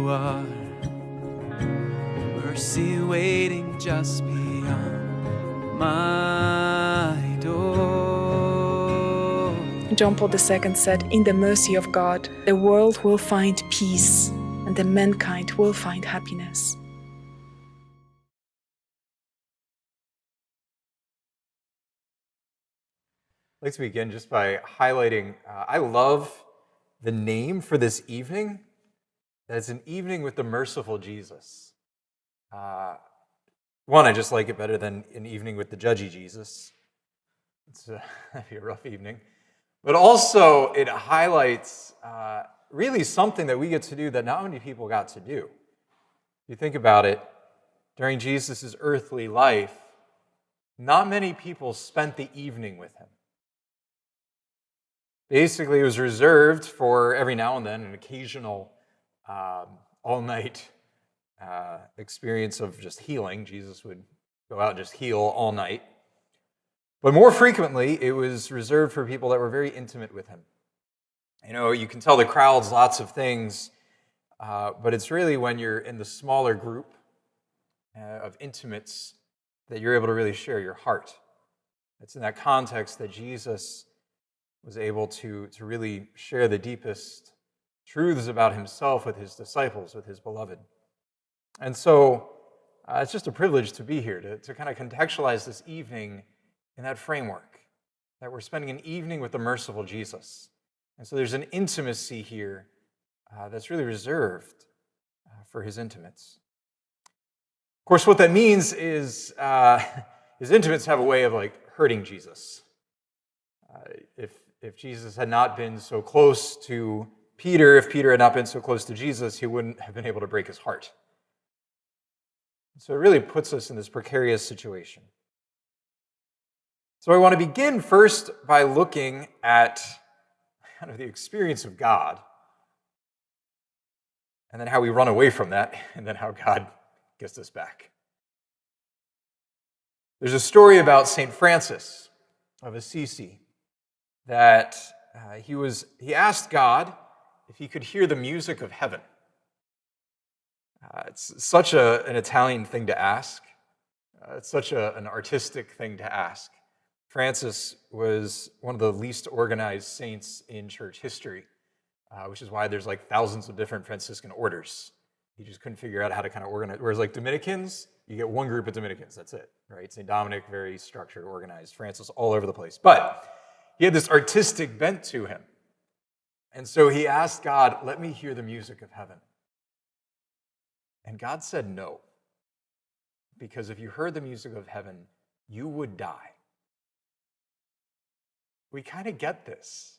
you are. Mercy waiting just beyond my door. John Paul II said, "In the mercy of God, the world will find peace and the mankind will find happiness." I'd like to begin just by highlighting, I love the name for this evening. That's an evening with the merciful Jesus. One, I just like it better than an evening with the judgy Jesus. That'd be a rough evening. But also, it highlights really something that we get to do that not many people got to do. If you think about it, during Jesus' earthly life, not many people spent the evening with him. Basically, it was reserved for every now and then an occasional all-night experience of just healing. Jesus would go out and just heal all night. But more frequently, it was reserved for people that were very intimate with him. You know, you can tell the crowds lots of things, but it's really when you're in the smaller group of intimates that you're able to really share your heart. It's in that context that Jesus was able to really share the deepest truths about himself with his disciples, with his beloved. And so it's just a privilege to be here, to kind of contextualize this evening in that framework, that we're spending an evening with the merciful Jesus. And so there's an intimacy here that's really reserved for his intimates. Of course, what that means is his intimates have a way of hurting Jesus. If Jesus had not been so close to Peter, if Peter had not been so close to Jesus, he wouldn't have been able to break his heart. So it really puts us in this precarious situation. So I want to begin first by looking at kind of the experience of God, and then how we run away from that, and then how God gets us back. There's a story about St. Francis of Assisi that he asked God if he could hear the music of heaven. It's such an Italian thing to ask. It's such an artistic thing to ask. Francis was one of the least organized saints in church history, which is why there's thousands of different Franciscan orders. He just couldn't figure out how to kind of organize. Whereas Dominicans, you get one group of Dominicans, that's it, right? St. Dominic, very structured, organized. Francis, all over the place. But he had this artistic bent to him. And so he asked God, let me hear the music of heaven. And God said no. Because if you heard the music of heaven, you would die. We kind of get this.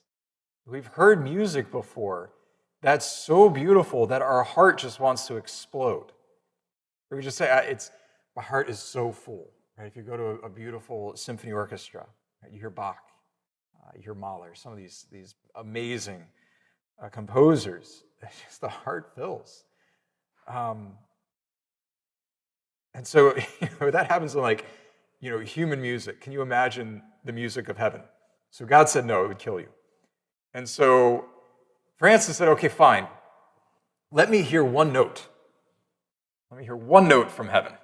We've heard music before that's so beautiful that our heart just wants to explode. Or we just say, my heart is so full. Right? If you go to a beautiful symphony orchestra, right? You hear Bach, you hear Mahler, some of these amazing composers, just the heart fills. And so that happens in human music. Can you imagine the music of heaven? So God said no, it would kill you. And so Francis said, okay, fine. Let me hear one note. Let me hear one note from heaven.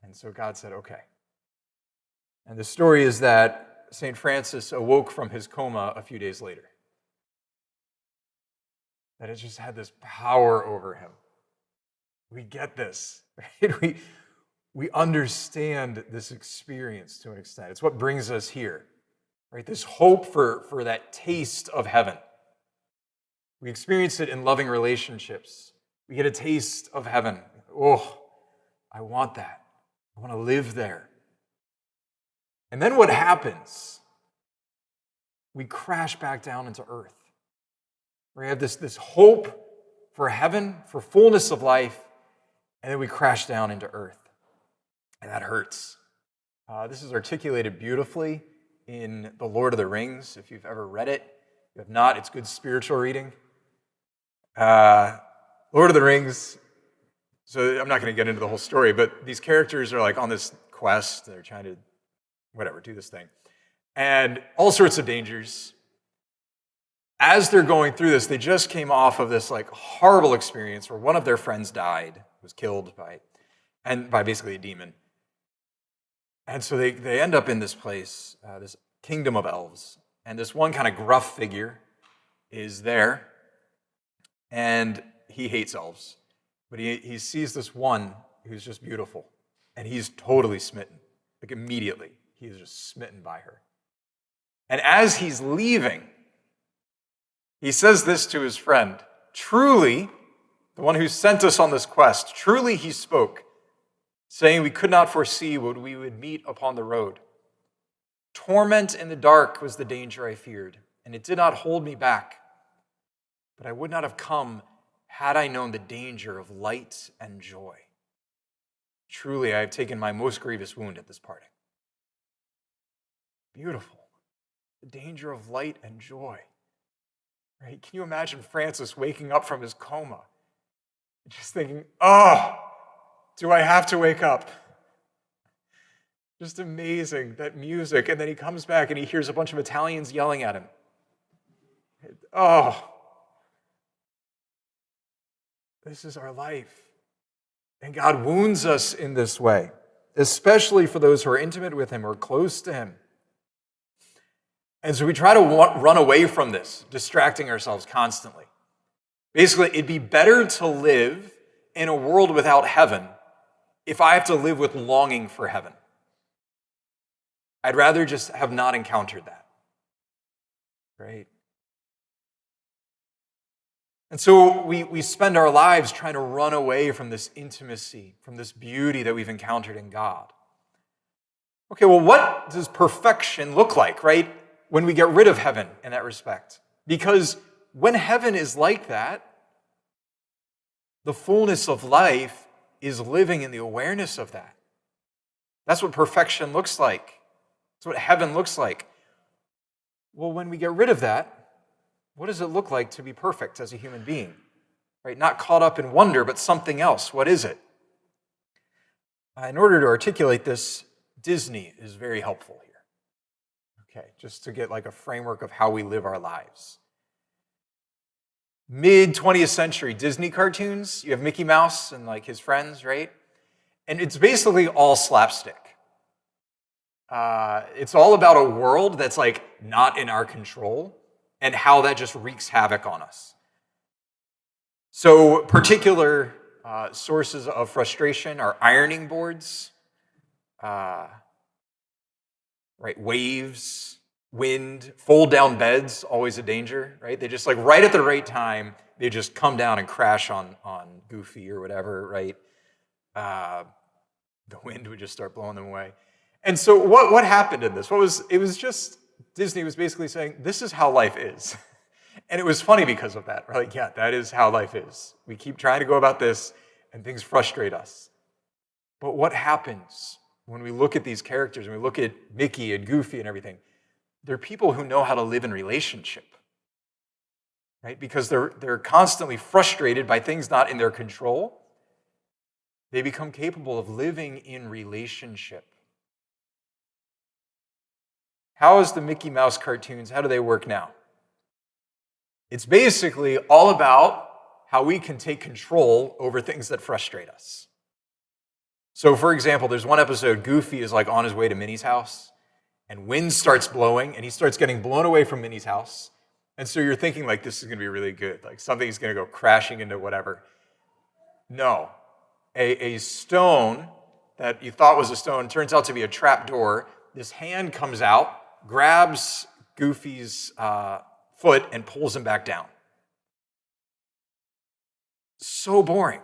And so God said, okay. And the story is that St. Francis awoke from his coma a few days later. That it just had this power over him. We get this, right? We understand this experience to an extent. It's what brings us here, right? This hope for that taste of heaven. We experience it in loving relationships. We get a taste of heaven. Oh, I want that. I want to live there. And then what happens? We crash back down into earth. We have this hope for heaven, for fullness of life, and then we crash down into earth. And that hurts. This is articulated beautifully in The Lord of the Rings, if you've ever read it. If you have not, it's good spiritual reading. Lord of the Rings, so I'm not going to get into the whole story, but these characters are on this quest. They're trying to, do this thing. And all sorts of dangers. as they're going through this, they just came off of this like horrible experience where one of their friends died, was killed by basically a demon. And so they end up in this place, this kingdom of elves. And this one kind of gruff figure is there, and he hates elves. But he sees this one who's just beautiful, and he's totally smitten. Like immediately, he is just smitten by her. And as he's leaving, he says this to his friend, "Truly, the one who sent us on this quest, truly he spoke, saying we could not foresee what we would meet upon the road. Torment in the dark was the danger I feared, and it did not hold me back. But I would not have come had I known the danger of light and joy. Truly, I have taken my most grievous wound at this parting." Beautiful. The danger of light and joy. Right? Can you imagine Francis waking up from his coma and just thinking, oh, do I have to wake up? Just amazing, that music. And then he comes back and he hears a bunch of Italians yelling at him. Oh, this is our life. And God wounds us in this way, especially for those who are intimate with him or close to him. And so we try to run away from this, distracting ourselves constantly. Basically, it'd be better to live in a world without heaven if I have to live with longing for heaven. I'd rather just have not encountered that. Right? And so we spend our lives trying to run away from this intimacy, from this beauty that we've encountered in God. Okay, well, what does perfection look like, right? When we get rid of heaven in that respect. Because when heaven is like that, the fullness of life is living in the awareness of that. That's what perfection looks like. That's what heaven looks like. Well, when we get rid of that, what does it look like to be perfect as a human being? Right? Not caught up in wonder, but something else. What is it? In order to articulate this, Disney is very helpful here. Okay, just to get like a framework of how we live our lives. Mid-20th century Disney cartoons, you have Mickey Mouse and like his friends, right? And it's basically all slapstick. It's all about a world that's like not in our control and how that just wreaks havoc on us. So particular sources of frustration are ironing boards, right? Waves, wind, fold down beds, always a danger, right? They just like right at the right time, they just come down and crash on Goofy or whatever, right? The wind would just start blowing them away. And so what happened in this? It was just, Disney was basically saying, this is how life is. And it was funny because of that. We're like, yeah, that is how life is. We keep trying to go about this and things frustrate us. But what happens when we look at these characters and we look at Mickey and Goofy and everything? They're people who know how to live in relationship, right? Because they're constantly frustrated by things not in their control. They become capable of living in relationship. How is the Mickey Mouse cartoons, how do they work now? It's basically all about how we can take control over things that frustrate us. So for example, there's one episode, Goofy is like on his way to Minnie's house, and wind starts blowing, and he starts getting blown away from Minnie's house. And so you're thinking like, this is gonna be really good, like something's gonna go crashing into whatever. No, a stone that you thought was a stone turns out to be a trap door. This hand comes out, grabs Goofy's foot and pulls him back down. So boring.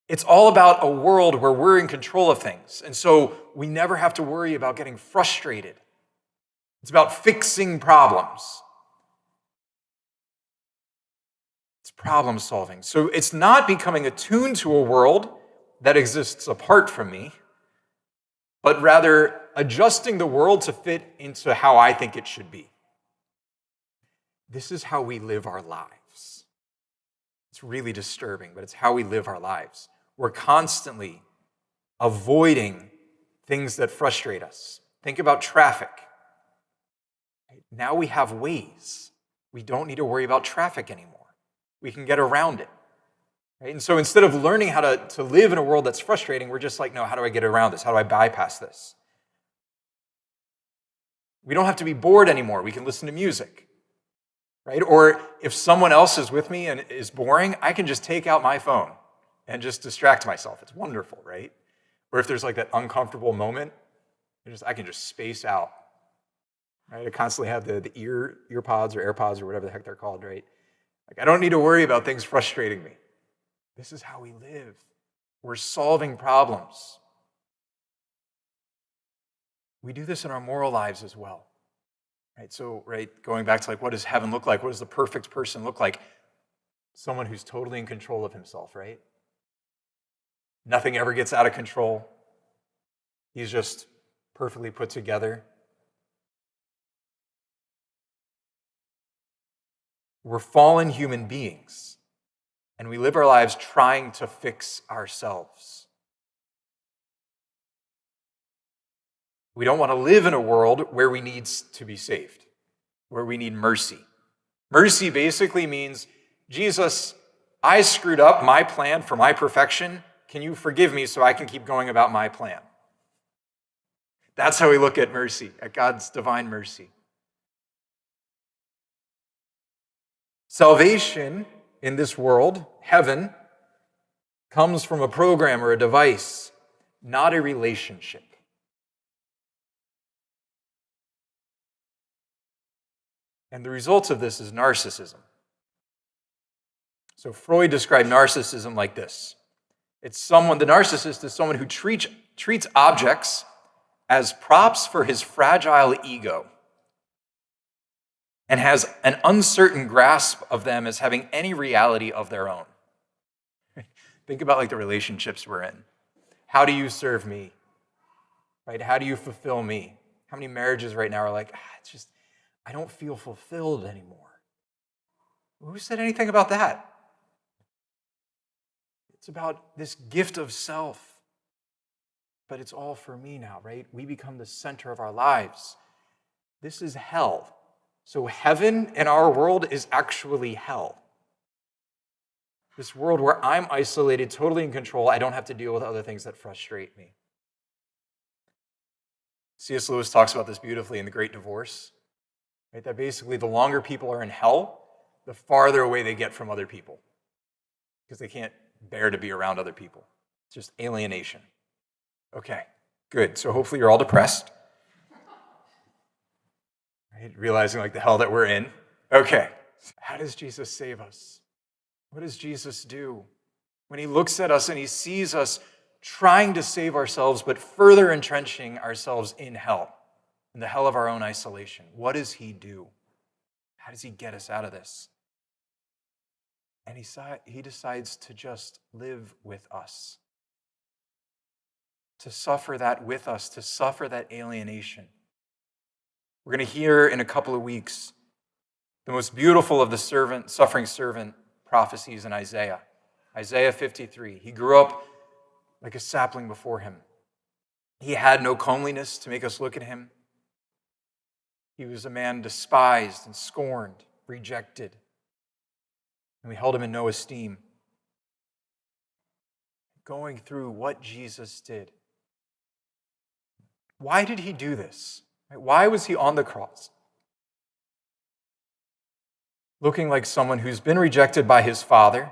It's all about a world where we're in control of things. And so we never have to worry about getting frustrated. It's about fixing problems. It's problem solving. So it's not becoming attuned to a world that exists apart from me, but rather adjusting the world to fit into how I think it should be. This is how we live our lives. It's really disturbing, but it's how we live our lives. We're constantly avoiding things that frustrate us. Think about traffic. Now we have Waze. we don't need to worry about traffic anymore. We can get around it. Right? And so instead of learning how to live in a world that's frustrating, we're just like, no, how do I get around this? How do I bypass this? We don't have to be bored anymore. We can listen to music. Right? Or if someone else is with me and is boring, I can just take out my phone and just distract myself. It's wonderful, right? Or if there's like that uncomfortable moment, I can just space out. Right? I constantly have the ear pods or AirPods or whatever the heck they're called, right? Like I don't need to worry about things frustrating me. This is how we live. We're solving problems. We do this in our moral lives as well. Right? So, going back to like, what does heaven look like? What does the perfect person look like? Someone who's totally in control of himself, right? Nothing ever gets out of control. He's just perfectly put together. We're fallen human beings, and we live our lives trying to fix ourselves. We don't want to live in a world where we need to be saved, where we need mercy. Mercy basically means, Jesus, I screwed up my plan for my perfection. Can you forgive me so I can keep going about my plan? That's how we look at mercy, at God's divine mercy. Salvation in this world, heaven, comes from a program or a device, not a relationship. And the result of this is narcissism. So Freud described narcissism like this. The narcissist is someone who treats objects as props for his fragile ego and has an uncertain grasp of them as having any reality of their own. Think about like the relationships we're in. How do you serve me? Right? How do you fulfill me? How many marriages right now are like, I don't feel fulfilled anymore. Who said anything about that? It's about this gift of self. But it's all for me now, right? We become the center of our lives. This is hell. So heaven in our world is actually hell. This world where I'm isolated, totally in control. I don't have to deal with other things that frustrate me. C.S. Lewis talks about this beautifully in The Great Divorce. Right? That basically the longer people are in hell, the farther away they get from other people. Because they can't bear to be around other people. It's just alienation. Okay, good. So hopefully you're all depressed. Right? Realizing like the hell that we're in. Okay, how does Jesus save us? What does Jesus do? When he looks at us and he sees us trying to save ourselves, but further entrenching ourselves in hell, in the hell of our own isolation, what does he do? How does he get us out of this? And he decides to just live with us. To suffer that with us, to suffer that alienation. We're going to hear in a couple of weeks the most beautiful of the suffering servant prophecies in Isaiah. Isaiah 53. He grew up like a sapling before him. He had no comeliness to make us look at him. He was a man despised and scorned, rejected. And we held him in no esteem. Going through what Jesus did. Why did he do this? Why was he on the cross? Looking like someone who's been rejected by his father,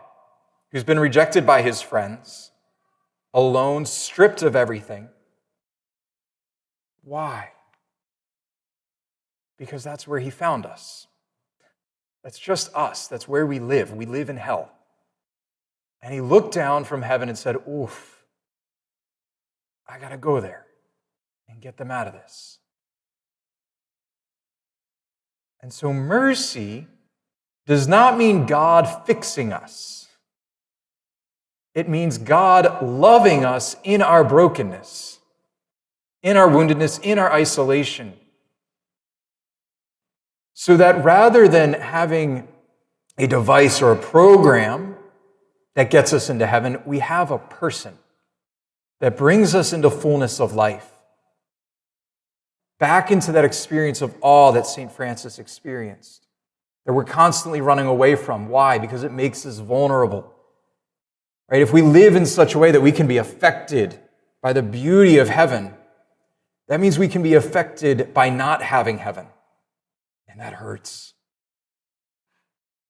who's been rejected by his friends, alone, stripped of everything. Why? Because that's where he found us. That's just us. That's where we live. We live in hell. And he looked down from heaven and said, oof, I got to go there and get them out of this. And so mercy does not mean God fixing us. It means God loving us in our brokenness, in our woundedness, in our isolation. So that rather than having a device or a program that gets us into heaven, we have a person that brings us into fullness of life. Back into that experience of awe that St. Francis experienced. that we're constantly running away from. Why? Because it makes us vulnerable. Right? If we live in such a way that we can be affected by the beauty of heaven, that means we can be affected by not having heaven. And that hurts.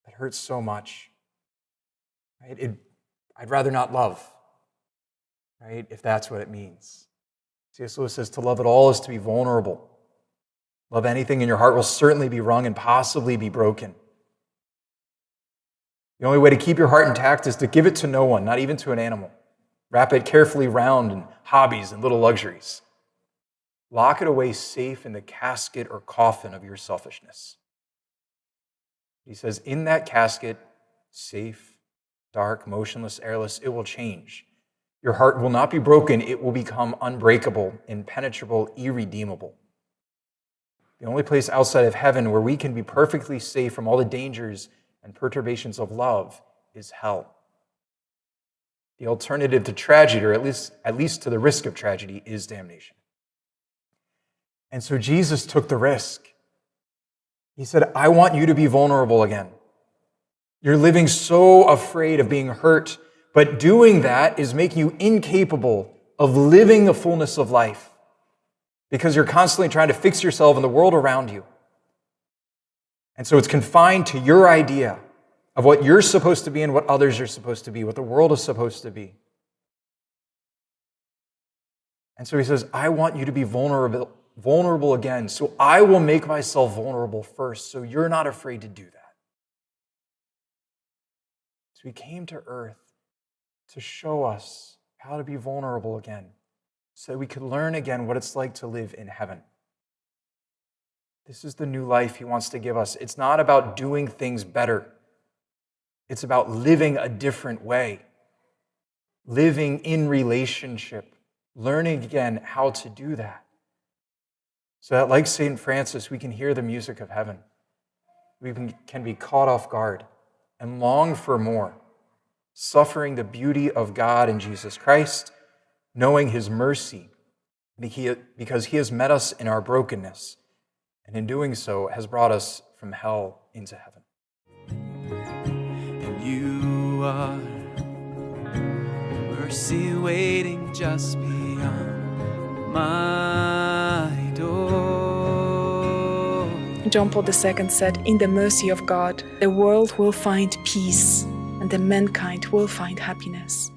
It hurts so much. Right? I'd rather not love, right? If that's what it means. C.S. Lewis says to love at all is to be vulnerable. Love anything in your heart will certainly be wrung and possibly be broken. The only way to keep your heart intact is to give it to no one, not even to an animal. Wrap it carefully round in hobbies and little luxuries. Lock it away safe in the casket or coffin of your selfishness. He says, in that casket, safe, dark, motionless, airless, it will change. Your heart will not be broken. It will become unbreakable, impenetrable, irredeemable. The only place outside of heaven where we can be perfectly safe from all the dangers and perturbations of love is hell. The alternative to tragedy, or at least to the risk of tragedy, is damnation. And so Jesus took the risk. He said, I want you to be vulnerable again. You're living so afraid of being hurt, but doing that is making you incapable of living the fullness of life because you're constantly trying to fix yourself in the world around you. And so it's confined to your idea of what you're supposed to be and what others are supposed to be, what the world is supposed to be. And so he says, I want you to be vulnerable again. So I will make myself vulnerable first, so you're not afraid to do that. So he came to earth to show us how to be vulnerable again, so that we could learn again what it's like to live in heaven. This is the new life he wants to give us. It's not about doing things better. It's about living a different way, living in relationship, learning again how to do that. So that, like St. Francis, we can hear the music of heaven. We can be caught off guard and long for more, suffering the beauty of God in Jesus Christ, knowing his mercy, because he has met us in our brokenness, and in doing so has brought us from hell into heaven. And you are mercy waiting just beyond my door. John Paul II said, in the mercy of God, the world will find peace and the mankind will find happiness.